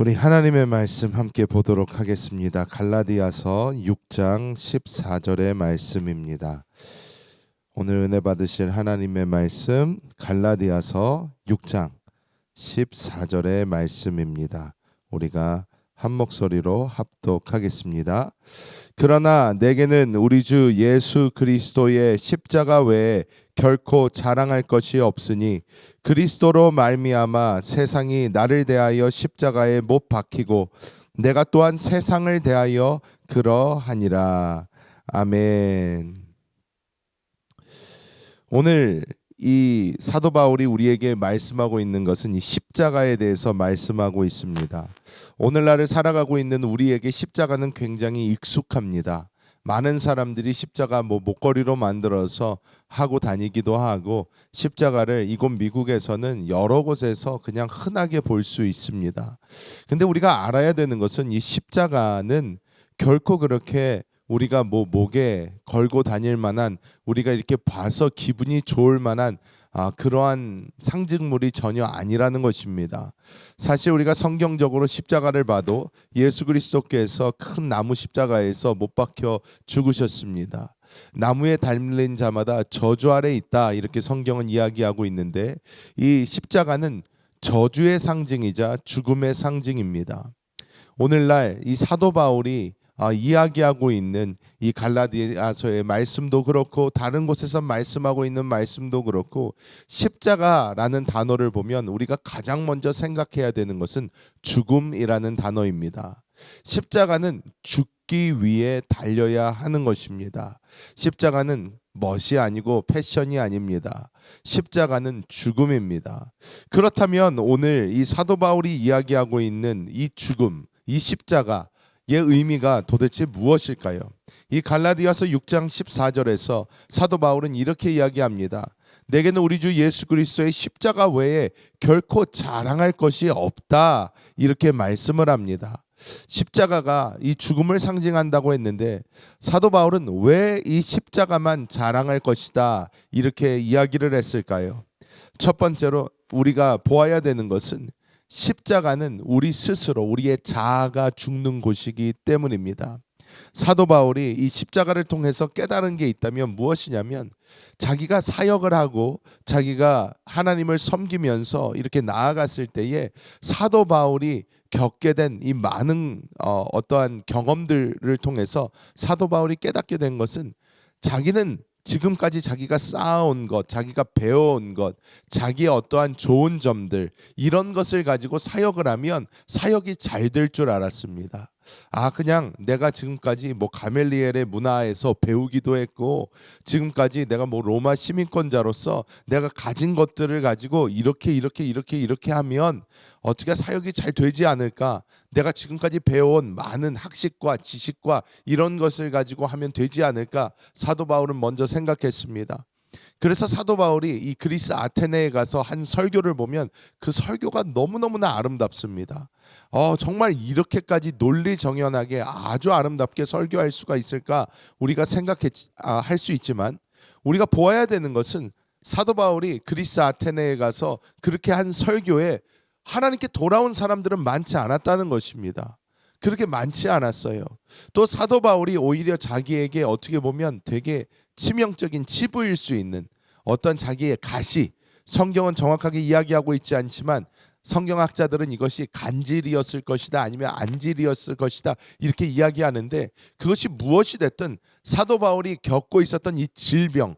우리 하나님의 말씀 함께 보도록 하겠습니다. 갈라디아서 6장 14절의 말씀입니다. 오늘 은혜 받으실 하나님의 말씀 갈라디아서 6장 14절의 말씀입니다. 우리가 한 목소리로 합독하겠습니다. 그러나 내게는 우리 주 예수 그리스도의 십자가 외에 결코 자랑할 것이 없으니 그리스도로 말미암아 세상이 나를 대하여 십자가에 못 박히고 내가 또한 세상을 대하여 그러하니라. 아멘. 오늘 이 사도 바울이 우리에게 말씀하고 있는 것은 이 십자가에 대해서 말씀하고 있습니다. 오늘날을 살아가고 있는 우리에게 십자가는 굉장히 익숙합니다. 많은 사람들이 십자가 목걸이로 만들어서 하고 다니기도 하고, 십자가를 이곳 미국에서는 여러 곳에서 그냥 흔하게 볼 수 있습니다. 근데 우리가 알아야 되는 것은 이 십자가는 결코 그렇게 우리가 목에 걸고 다닐 만한, 우리가 이렇게 봐서 기분이 좋을 만한 그러한 상징물이 전혀 아니라는 것입니다. 사실 우리가 성경적으로 십자가를 봐도 예수 그리스도께서 큰 나무 십자가에서 못 박혀 죽으셨습니다. 나무에 달린 자마다 저주 아래 있다, 이렇게 성경은 이야기하고 있는데, 이 십자가는 저주의 상징이자 죽음의 상징입니다. 오늘날 이 사도 바울이 이야기하고 있는 이 갈라디아서의 말씀도 그렇고, 다른 곳에서 말씀하고 있는 말씀도 그렇고, 십자가라는 단어를 보면 우리가 가장 먼저 생각해야 되는 것은 죽음이라는 단어입니다. 십자가는 죽기 위해 달려야 하는 것입니다. 십자가는 멋이 아니고 패션이 아닙니다. 십자가는 죽음입니다. 그렇다면 오늘 이 사도 바울이 이야기하고 있는 이 죽음, 이 십자가 의 의미가 도대체 무엇일까요? 이 갈라디아서 6장 14절에서 사도 바울은 이렇게 이야기합니다. 내게는 우리 주 예수 그리스도의 십자가 외에 결코 자랑할 것이 없다, 이렇게 말씀을 합니다. 십자가가 이 죽음을 상징한다고 했는데, 사도 바울은 왜 이 십자가만 자랑할 것이다, 이렇게 이야기를 했을까요? 첫 번째로 우리가 보아야 되는 것은 십자가는 우리 스스로, 우리의 자아가 죽는 곳이기 때문입니다. 사도 바울이 이 십자가를 통해서 깨달은 게 있다면 무엇이냐면, 자기가 사역을 하고 자기가 하나님을 섬기면서 이렇게 나아갔을 때에 사도 바울이 겪게 된 이 많은 어떠한 경험들을 통해서 사도 바울이 깨닫게 된 것은, 자기는 지금까지 자기가 쌓아온 것, 자기가 배워온 것, 자기의 어떠한 좋은 점들, 이런 것을 가지고 사역을 하면 사역이 잘 될 줄 알았습니다. 그냥 내가 지금까지 가멜리엘의 문화에서 배우기도 했고, 지금까지 내가 로마 시민권자로서 내가 가진 것들을 가지고 이렇게 하면 어떻게 사역이 잘 되지 않을까, 내가 지금까지 배워온 많은 학식과 지식과 이런 것을 가지고 하면 되지 않을까, 사도 바울은 먼저 생각했습니다. 그래서 사도 바울이 이 그리스 아테네에 가서 한 설교를 보면 그 설교가 너무너무나 아름답습니다. 정말 이렇게까지 논리정연하게 아주 아름답게 설교할 수가 있을까, 우리가 할 수 있지만, 우리가 보아야 되는 것은 사도 바울이 그리스 아테네에 가서 그렇게 한 설교에 하나님께 돌아온 사람들은 많지 않았다는 것입니다. 그렇게 많지 않았어요. 또 사도 바울이 오히려 자기에게 어떻게 보면 되게 치명적인 치부일 수 있는 어떤 자기의 가시, 성경은 정확하게 이야기하고 있지 않지만 성경학자들은 이것이 간질이었을 것이다, 아니면 안질이었을 것이다, 이렇게 이야기하는데, 그것이 무엇이 됐든 사도 바울이 겪고 있었던 이 질병,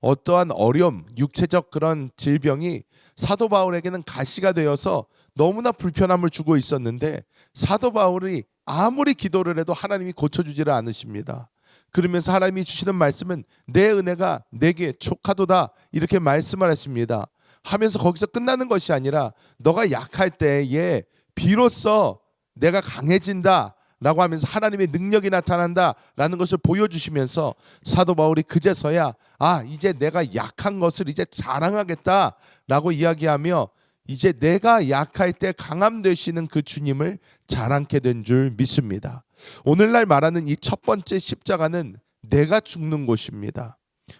어떠한 어려움, 육체적 그런 질병이 사도 바울에게는 가시가 되어서 너무나 불편함을 주고 있었는데, 사도 바울이 아무리 기도를 해도 하나님이 고쳐주지를 않으십니다. 그러면서 하나님이 주시는 말씀은 내 은혜가 내게 족하도다, 이렇게 말씀을 하십니다. 하면서 거기서 끝나는 것이 아니라, 너가 약할 때에 비로소 내가 강해진다 라고 하면서 하나님의 능력이 나타난다 라는 것을 보여주시면서, 사도 바울이 그제서야 이제 내가 약한 것을 이제 자랑하겠다 라고 이야기하며, 이제 내가 약할 때 강함 되시는 그 주님을 자랑케 된 줄 믿습니다. 오늘날 말하는 이 첫 번째 십자가는 내가 죽는 곳입니다.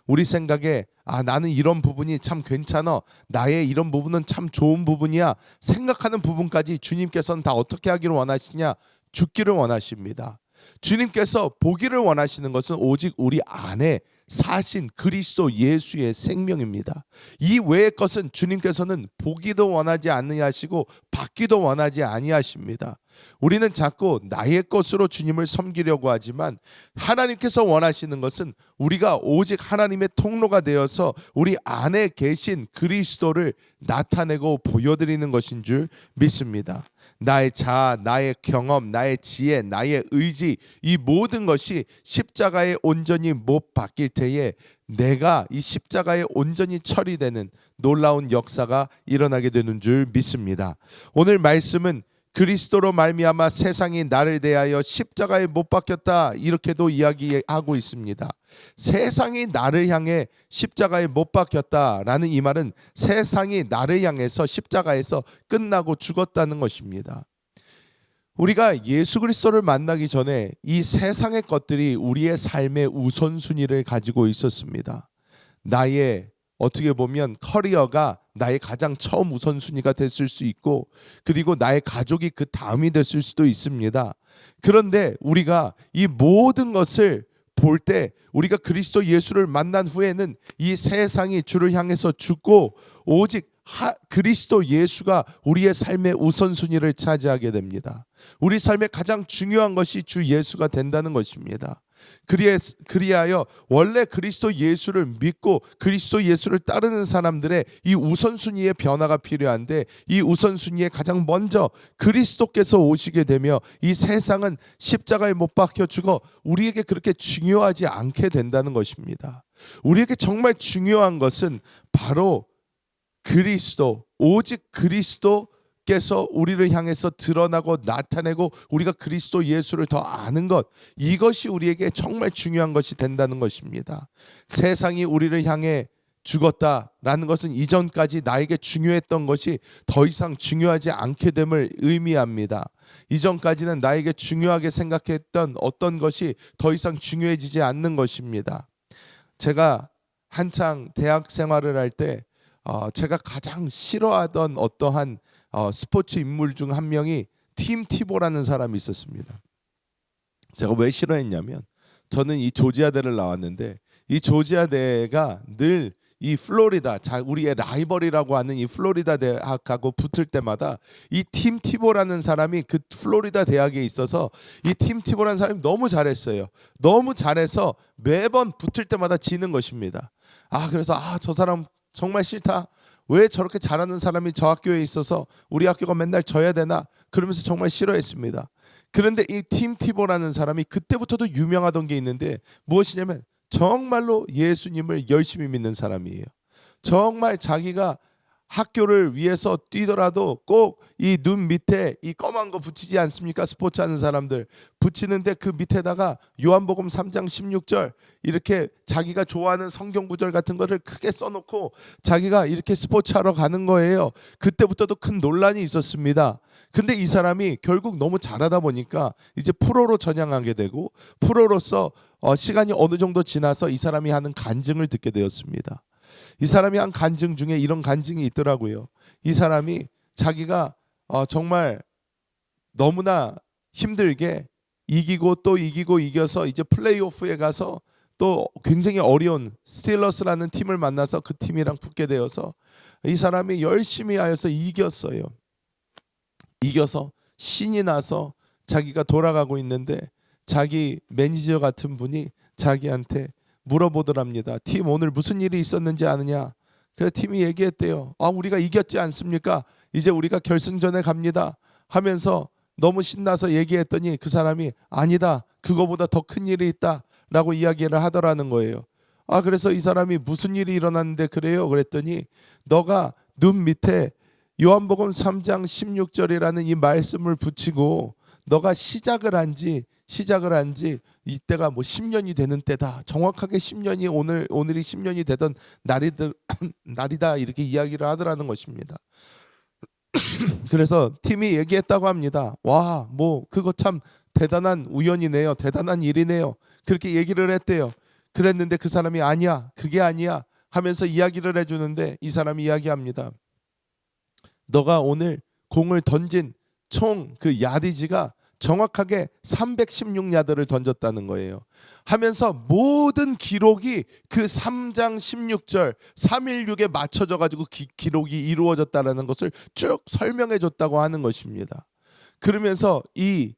우리 생각에 나는 이런 부분이 참 괜찮아, 나의 이런 부분은 참 좋은 부분이야 생각하는 부분까지 주님께서는 다 어떻게 하기를 원하시냐? 죽기를 원하십니다. 주님께서 보기를 원하시는 것은 오직 우리 안에 사신 그리스도 예수의 생명입니다. 이 외의 것은 주님께서는 보기도 원하지 아니하시고 받기도 원하지 아니하십니다. 우리는 자꾸 나의 것으로 주님을 섬기려고 하지만 하나님께서 원하시는 것은 우리가 오직 하나님의 통로가 되어서 우리 안에 계신 그리스도를 나타내고 보여드리는 것인 줄 믿습니다. 나의 자아, 나의 경험, 나의 지혜, 나의 의지, 이 모든 것이 십자가에 온전히 못 박힐 때에 내가 이 십자가에 온전히 처리되는 놀라운 역사가 일어나게 되는 줄 믿습니다. 오늘 말씀은 그리스도로 말미암아 세상이 나를 대하여 십자가에 못 박혔다 이렇게도 이야기하고 있습니다. 세상이 나를 향해 십자가에 못 박혔다라는 이 말은 세상이 나를 향해서 십자가에서 끝나고 죽었다는 것입니다. 우리가 예수 그리스도를 만나기 전에 이 세상의 것들이 우리의 삶의 우선순위를 가지고 있었습니다. 나의 어떻게 보면 커리어가 나의 가장 처음 우선순위가 됐을 수 있고, 그리고 나의 가족이 그 다음이 됐을 수도 있습니다. 그런데 우리가 이 모든 것을 볼 때 우리가 그리스도 예수를 만난 후에는 이 세상이 주를 향해서 죽고 오직 그리스도 예수가 우리의 삶의 우선순위를 차지하게 됩니다. 우리 삶의 가장 중요한 것이 주 예수가 된다는 것입니다. 그리하여 원래 그리스도 예수를 믿고 그리스도 예수를 따르는 사람들의 이 우선순위의 변화가 필요한데, 이 우선순위에 가장 먼저 그리스도께서 오시게 되며 이 세상은 십자가에 못 박혀 죽어 우리에게 그렇게 중요하지 않게 된다는 것입니다. 우리에게 정말 중요한 것은 바로 그리스도, 오직 그리스도께서 우리를 향해서 드러나고 나타내고 우리가 그리스도 예수를 더 아는 것, 이것이 우리에게 정말 중요한 것이 된다는 것입니다. 세상이 우리를 향해 죽었다라는 것은 이전까지 나에게 중요했던 것이 더 이상 중요하지 않게 됨을 의미합니다. 이전까지는 나에게 중요하게 생각했던 어떤 것이 더 이상 중요해지지 않는 것입니다. 제가 한창 대학 생활을 할 때 제가 가장 싫어하던 어떠한 스포츠 인물 중 한 명이 팀 티보라는 사람이 있었습니다. 제가 왜 싫어했냐면, 저는 이 조지아대를 나왔는데 이 조지아대가 늘 이 플로리다, 우리의 라이벌이라고 하는 이 플로리다 대학하고 붙을 때마다 이 팀 티보라는 사람이 그 플로리다 대학에 있어서 이 팀 티보라는 사람이 너무 잘했어요. 너무 잘해서 매번 붙을 때마다 지는 것입니다. 그래서 저 사람 정말 싫다. 왜 저렇게 잘하는 사람이 저 학교에 있어서 우리 학교가 맨날 져야 되나? 그러면서 정말 싫어했습니다. 그런데 이 팀 티보라는 사람이 그때부터도 유명하던 게 있는데, 무엇이냐면 정말로 예수님을 열심히 믿는 사람이에요. 정말 자기가 학교를 위해서 뛰더라도 꼭 이 눈 밑에 이 검은 거 붙이지 않습니까? 스포츠 하는 사람들 붙이는데 그 밑에다가 요한복음 3장 16절 이렇게 자기가 좋아하는 성경 구절 같은 거를 크게 써놓고 자기가 이렇게 스포츠 하러 가는 거예요. 그때부터도 큰 논란이 있었습니다. 근데 이 사람이 결국 너무 잘하다 보니까 이제 프로로 전향하게 되고, 프로로서 시간이 어느 정도 지나서 이 사람이 하는 간증을 듣게 되었습니다. 이 사람이 한 간증 중에 이런 간증이 있더라고요. 이 사람이 자기가 정말 너무나 힘들게 이기고 또 이기고 이겨서 이제 플레이오프에 가서 또 굉장히 어려운 스틸러스라는 팀을 만나서 그 팀이랑 붙게 되어서 이 사람이 열심히 하여서 이겼어요. 이겨서 신이 나서 자기가 돌아가고 있는데 자기 매니저 같은 분이 자기한테 물어보더랍니다. 팀 오늘 무슨 일이 있었는지 아느냐? 그 팀이 얘기했대요. 우리가 이겼지 않습니까? 이제 우리가 결승전에 갑니다 하면서 너무 신나서 얘기했더니 그 사람이 아니다, 그거보다 더 큰 일이 있다 라고 이야기를 하더라는 거예요. 그래서 이 사람이 무슨 일이 일어났는데 그래요? 그랬더니 너가 눈 밑에 요한복음 3장 16절이라는 이 말씀을 붙이고 너가 시작을 한 지 이때가 뭐 10년이 되는 때다. 정확하게 10년이 오늘이 10년이 되던 날이다 이렇게 이야기를 하더라는 것입니다. 그래서 팀이 얘기했다고 합니다. 와, 뭐 그거 참 대단한 우연이네요. 대단한 일이네요. 그렇게 얘기를 했대요. 그랬는데 그 사람이 아니야, 그게 아니야 하면서 이야기를 해주는데 이 사람이 이야기합니다. 너가 오늘 공을 던진 총 그 야디지가 정확하게 316야드를 던졌다는 거예요. 하면서 모든 기록이 그 3장 16절 316에 맞춰져 가지고 기록이 이루어졌다는 것을 쭉 설명해 줬다고 하는 것입니다. 그러면서 이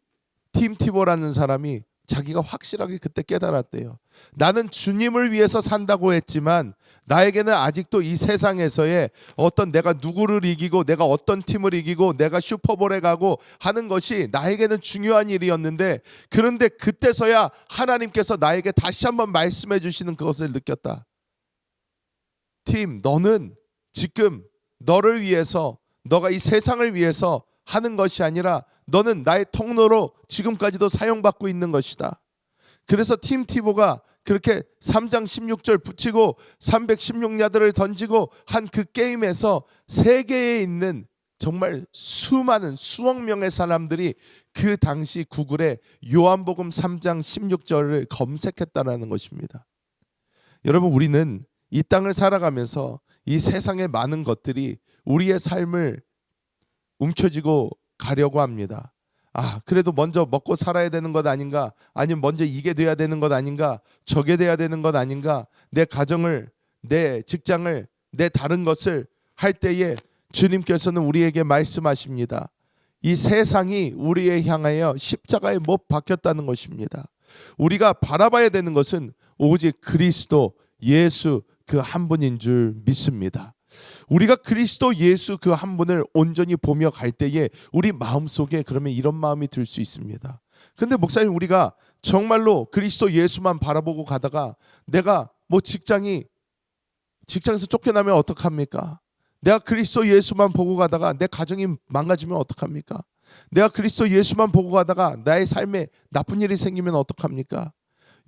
팀 티보라는 사람이 자기가 확실하게 그때 깨달았대요. 나는 주님을 위해서 산다고 했지만 나에게는 아직도 이 세상에서의 어떤 내가 누구를 이기고 내가 어떤 팀을 이기고 내가 슈퍼볼에 가고 하는 것이 나에게는 중요한 일이었는데, 그런데 그때서야 하나님께서 나에게 다시 한번 말씀해 주시는 그것을 느꼈다. 팀, 너는 지금 너를 위해서, 너가 이 세상을 위해서 하는 것이 아니라 너는 나의 통로로 지금까지도 사용받고 있는 것이다. 그래서 팀 티보가 그렇게 3장 16절 붙이고 316야드를 던지고 한 그 게임에서 세계에 있는 정말 수많은 수억 명의 사람들이 그 당시 구글에 요한복음 3장 16절을 검색했다라는 것입니다. 여러분, 우리는 이 땅을 살아가면서 이 세상의 많은 것들이 우리의 삶을 움켜쥐고 가려고 합니다. 그래도 먼저 먹고 살아야 되는 것 아닌가? 아니면 먼저 이게 돼야 되는 것 아닌가? 저게 돼야 되는 것 아닌가? 내 가정을, 내 직장을, 내 다른 것을 할 때에 주님께서는 우리에게 말씀하십니다. 이 세상이 우리에 향하여 십자가에 못 박혔다는 것입니다. 우리가 바라봐야 되는 것은 오직 그리스도 예수 그 한 분인 줄 믿습니다. 우리가 그리스도 예수 그 한 분을 온전히 보며 갈 때에 우리 마음속에 그러면 이런 마음이 들 수 있습니다. 근데 목사님, 우리가 정말로 그리스도 예수만 바라보고 가다가 내가 직장에서 쫓겨나면 어떡합니까? 내가 그리스도 예수만 보고 가다가 내 가정이 망가지면 어떡합니까? 내가 그리스도 예수만 보고 가다가 나의 삶에 나쁜 일이 생기면 어떡합니까?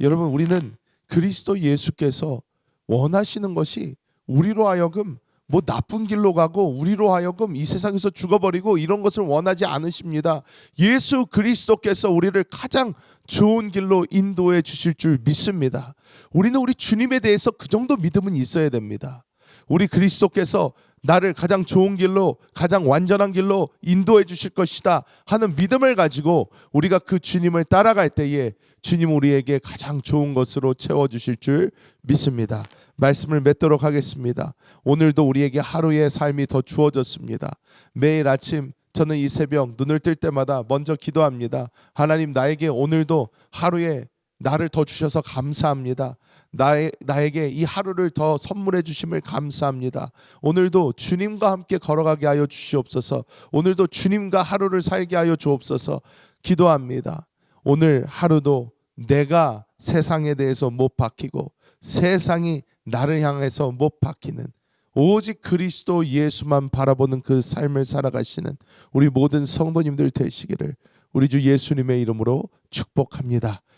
여러분, 우리는 그리스도 예수께서 원하시는 것이 우리로 하여금 나쁜 길로 가고 우리로 하여금 이 세상에서 죽어버리고 이런 것을 원하지 않으십니다. 예수 그리스도께서 우리를 가장 좋은 길로 인도해 주실 줄 믿습니다. 우리는 우리 주님에 대해서 그 정도 믿음은 있어야 됩니다. 우리 그리스도께서 나를 가장 좋은 길로, 가장 완전한 길로 인도해 주실 것이다 하는 믿음을 가지고 우리가 그 주님을 따라갈 때에 주님 우리에게 가장 좋은 것으로 채워주실 줄 믿습니다. 말씀을 맺도록 하겠습니다. 오늘도 우리에게 하루의 삶이 더 주어졌습니다. 매일 아침 저는 이 새벽 눈을 뜰 때마다 먼저 기도합니다. 하나님, 나에게 오늘도 하루에 나를 더 주셔서 감사합니다. 나에게 이 하루를 더 선물해 주심을 감사합니다. 오늘도 주님과 함께 걸어가게 하여 주시옵소서. 오늘도 주님과 하루를 살게 하여 주옵소서. 기도합니다. 오늘 하루도 내가 세상에 대해서 못 박히고 세상이 나를 향해서 못 박히는 오직 그리스도 예수만 바라보는 그 삶을 살아가시는 우리 모든 성도님들 되시기를 우리 주 예수님의 이름으로 축복합니다.